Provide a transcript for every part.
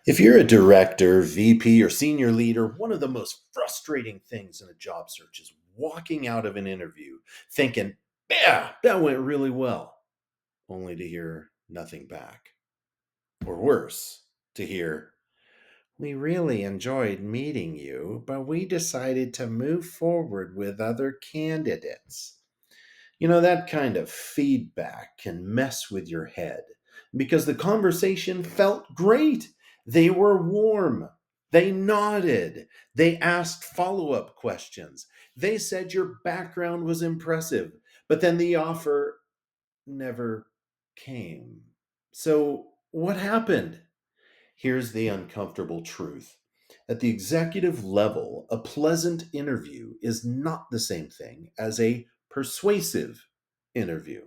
If you're a director, VP, or senior leader, one of the most frustrating things in a job search is walking out of an interview thinking, yeah, that went really well, only to hear nothing back. Or worse, to hear, we really enjoyed meeting you, but we decided to move forward with other candidates. That kind of feedback can mess with your head because the conversation felt great. They were warm. They nodded. They asked follow up questions. They said your background was impressive, but then the offer never came. So, what happened? Here's the uncomfortable truth. At the executive level, a pleasant interview is not the same thing as a persuasive interview.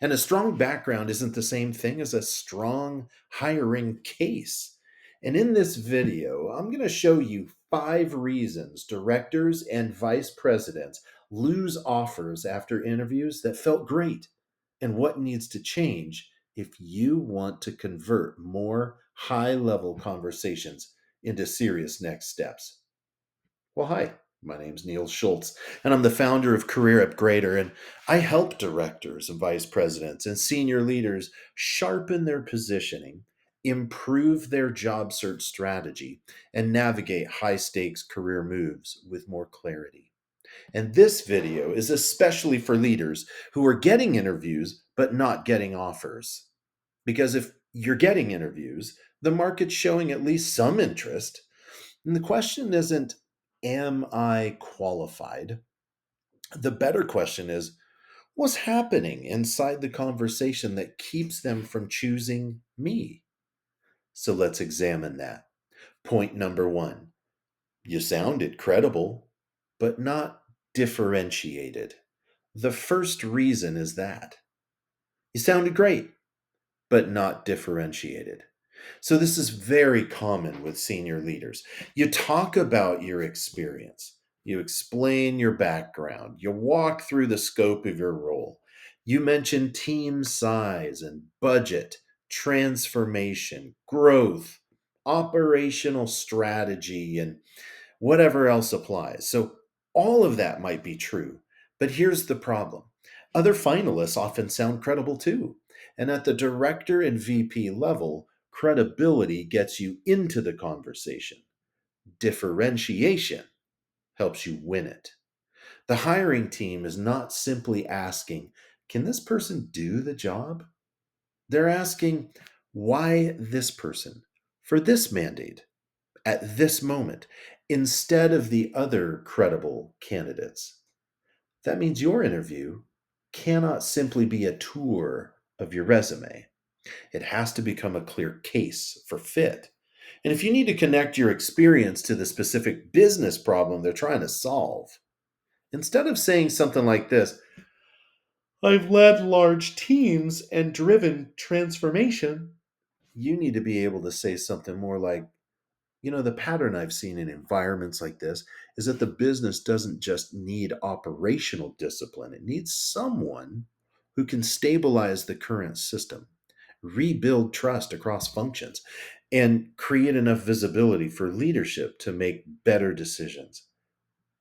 And a strong background isn't the same thing as a strong hiring case. And in this video, I'm going to show you 5 reasons directors and vice presidents lose offers after interviews that felt great and what needs to change if you want to convert more high level conversations into serious next steps. Well, hi, my name's Neil Schultz, and I'm the founder of Career Upgrader, and I help directors and vice presidents and senior leaders sharpen their positioning, improve their job search strategy, and navigate high stakes career moves with more clarity. And this video is especially for leaders who are getting interviews but not getting offers. Because if you're getting interviews, the market's showing at least some interest. And the question isn't, am I qualified? The better question is, what's happening inside the conversation that keeps them from choosing me? So let's examine that. Point number one, you sounded credible, but not differentiated. The first reason is that you sounded great, but not differentiated. So, this is very common with senior leaders. You talk about your experience, you explain your background, you walk through the scope of your role, you mention team size and budget, transformation, growth, operational strategy, and whatever else applies. So, all of that might be true. But here's the problem: other finalists often sound credible too. And at the director and VP level, credibility gets you into the conversation. Differentiation helps you win it. The hiring team is not simply asking, can this person do the job? They're asking, why this person for this mandate at this moment instead of the other credible candidates? That means your interview cannot simply be a tour of your resume. It has to become a clear case for fit. And if you need to connect your experience to the specific business problem they're trying to solve, instead of saying something like this, I've led large teams and driven transformation, you need to be able to say something more like, the pattern I've seen in environments like this is that the business doesn't just need operational discipline, it needs someone who can stabilize the current system, rebuild trust across functions, and create enough visibility for leadership to make better decisions.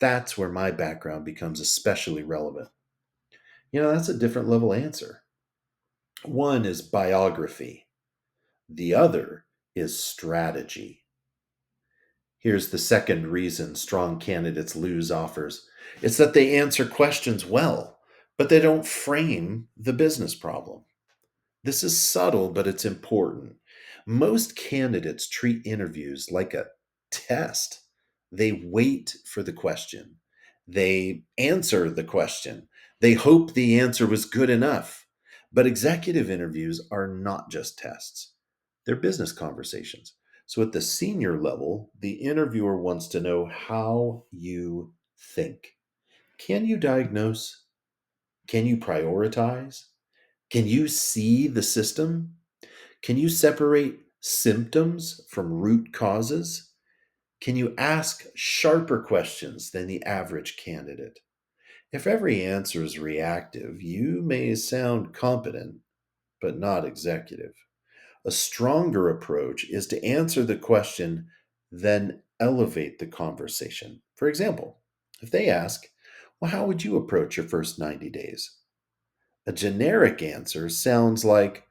That's where my background becomes especially relevant. That's a different level answer. One is biography, the other is strategy. Here's the second reason strong candidates lose offers: it's that they answer questions well, but they don't frame the business problem. This is subtle, but it's important. Most candidates treat interviews like a test. They wait for the question, they answer the question, they hope the answer was good enough. But executive interviews are not just tests, they're business conversations. So at the senior level, the interviewer wants to know how you think. Can you diagnose? Can you prioritize? Can you see the system? Can you separate symptoms from root causes? Can you ask sharper questions than the average candidate? If every answer is reactive, you may sound competent, but not executive. A stronger approach is to answer the question, then elevate the conversation. For example, if they ask, well, how would you approach your first 90 days? A generic answer sounds like,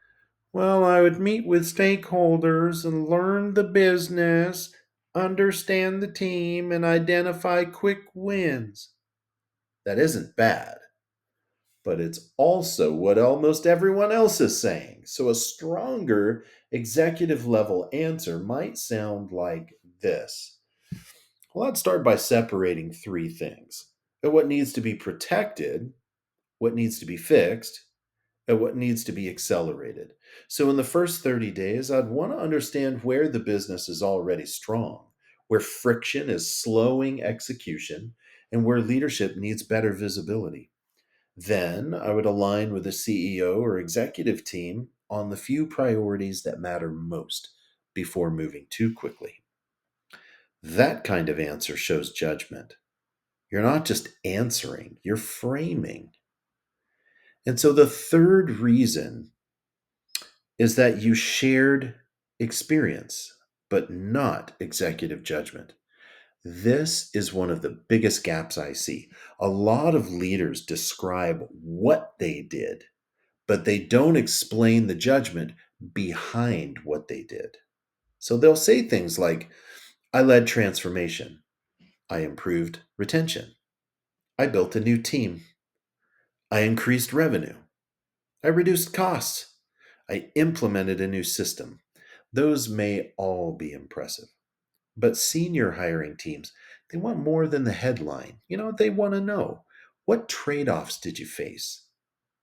well, I would meet with stakeholders and learn the business, understand the team, and identify quick wins. That isn't bad, but it's also what almost everyone else is saying. So a stronger executive level answer might sound like this. Well, I'd start by separating three things: what needs to be protected, what needs to be fixed, and what needs to be accelerated. So, in the first 30 days, I'd want to understand where the business is already strong, where friction is slowing execution, and where leadership needs better visibility. Then I would align with the CEO or executive team on the few priorities that matter most before moving too quickly. That kind of answer shows judgment. You're not just answering, you're framing. And so the third reason is that you shared experience, but not executive judgment. This is one of the biggest gaps I see. A lot of leaders describe what they did, but they don't explain the judgment behind what they did. So they'll say things like, I led transformation, I improved retention, I built a new team, I increased revenue, I reduced costs, I implemented a new system. Those may all be impressive. But senior hiring teams, they want more than the headline. They want to know, what trade offs did you face?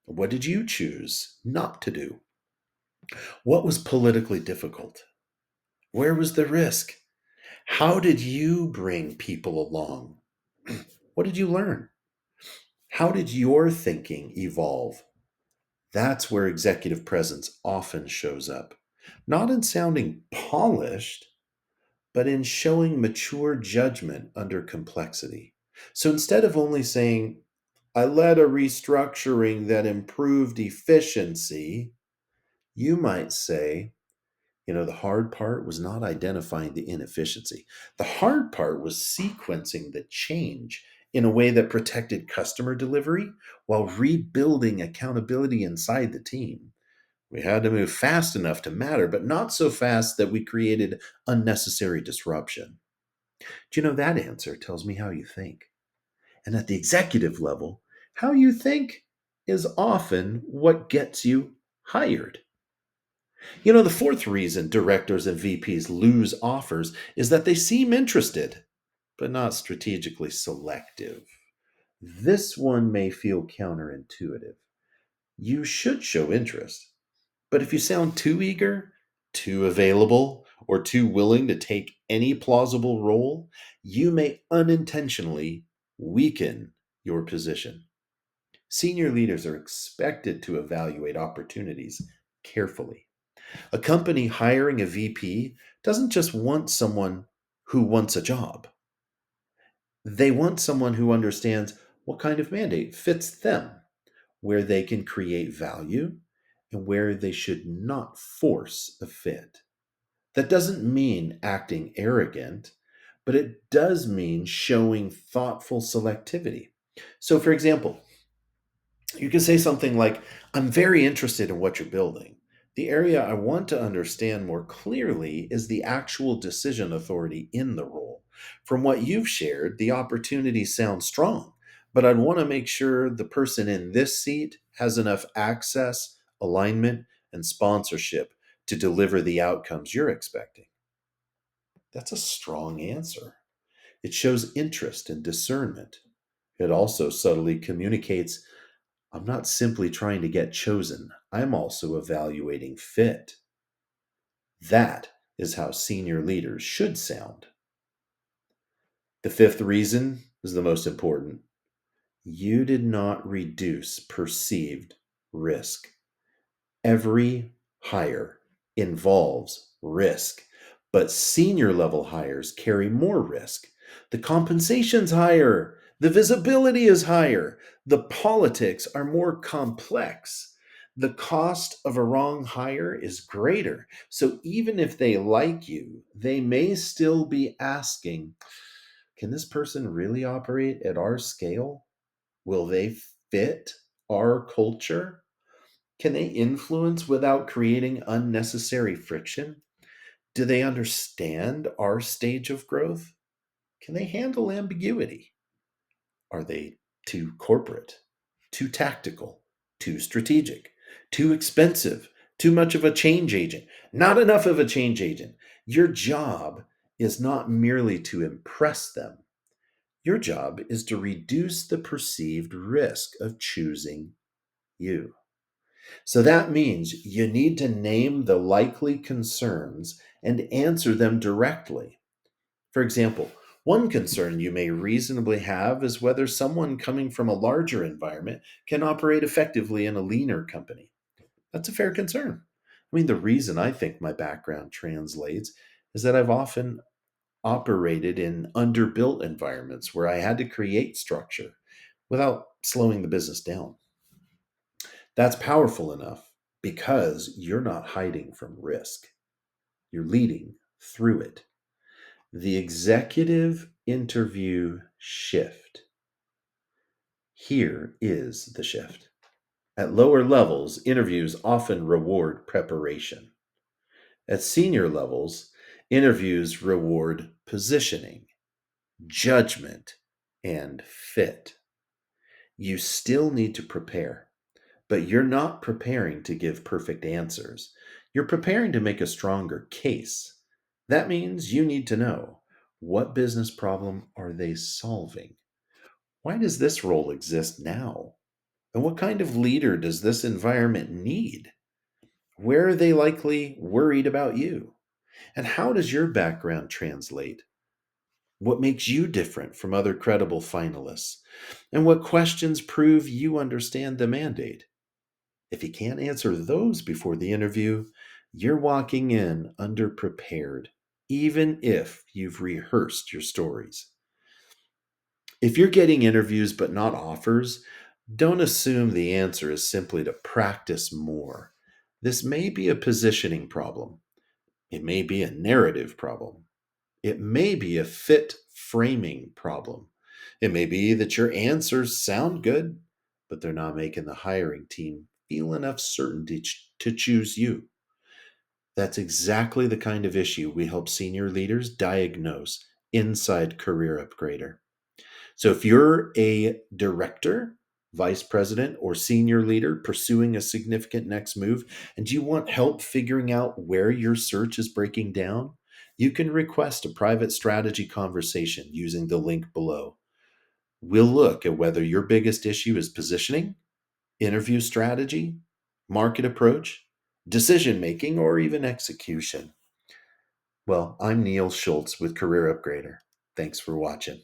What did you choose not to do? What was politically difficult? Where was the risk? How did you bring people along? What did you learn? How did your thinking evolve? That's where executive presence often shows up. Not in sounding polished, but in showing mature judgment under complexity. So instead of only saying, I led a restructuring that improved efficiency, you might say, the hard part was not identifying the inefficiency. The hard part was sequencing the change in a way that protected customer delivery while rebuilding accountability inside the team. We had to move fast enough to matter, but not so fast that we created unnecessary disruption. Do you know that answer tells me how you think? And at the executive level, how you think is often what gets you hired. The fourth reason directors and VPs lose offers is that they seem interested, but not strategically selective. This one may feel counterintuitive. You should show interest, but if you sound too eager, too available, or too willing to take any plausible role, you may unintentionally weaken your position. Senior leaders are expected to evaluate opportunities carefully. A company hiring a VP doesn't just want someone who wants a job. They want someone who understands what kind of mandate fits them, where they can create value, and where they should not force a fit. That doesn't mean acting arrogant, but it does mean showing thoughtful selectivity. So, for example, you can say something like, I'm very interested in what you're building. The area I want to understand more clearly is the actual decision authority in the role. From what you've shared, the opportunity sounds strong, but I'd want to make sure the person in this seat has enough access, alignment, and sponsorship to deliver the outcomes you're expecting. That's a strong answer. It shows interest and discernment. It also subtly communicates, I'm not simply trying to get chosen, I'm also evaluating fit. That is how senior leaders should sound. The fifth reason is the most important. You did not reduce perceived risk. Every hire involves risk, but senior level hires carry more risk. The compensation's higher, the visibility is higher, the politics are more complex. The cost of a wrong hire is greater. So even if they like you, they may still be asking, can this person really operate at our scale? Will they fit our culture? Can they influence without creating unnecessary friction? Do they understand our stage of growth? Can they handle ambiguity? Are they too corporate, too tactical, too strategic, too expensive, too much of a change agent, not enough of a change agent? Your job is not merely to impress them. Your job is to reduce the perceived risk of choosing you. So that means you need to name the likely concerns and answer them directly. For example, one concern you may reasonably have is whether someone coming from a larger environment can operate effectively in a leaner company. That's a fair concern. I mean, the reason I think my background translates is that I've often operated in underbuilt environments where I had to create structure without slowing the business down. That's powerful enough because you're not hiding from risk, you're leading through it. The executive interview shift. Here is the shift. At lower levels, interviews often reward preparation. At senior levels, interviews reward positioning, judgment, and fit. You still need to prepare, but you're not preparing to give perfect answers. You're preparing to make a stronger case. That means you need to know, what business problem are they solving? Why does this role exist now? And what kind of leader does this environment need? Where are they likely worried about you? And how does your background translate? What makes you different from other credible finalists? And what questions prove you understand the mandate? If you can't answer those before the interview, you're walking in underprepared, even if you've rehearsed your stories. If you're getting interviews but not offers, don't assume the answer is simply to practice more. This may be a positioning problem. It may be a narrative problem. It may be a fit framing problem. It may be that your answers sound good, but they're not making the hiring team feel enough certainty to choose you. That's exactly the kind of issue we help senior leaders diagnose inside Career Upgrader. So if you're a director, vice president, or senior leader pursuing a significant next move, and you want help figuring out where your search is breaking down, you can request a private strategy conversation using the link below. We'll look at whether your biggest issue is positioning, interview strategy, market approach, decision making, or even execution. Well, I'm Neil Schultz with Career Upgrader. Thanks for watching.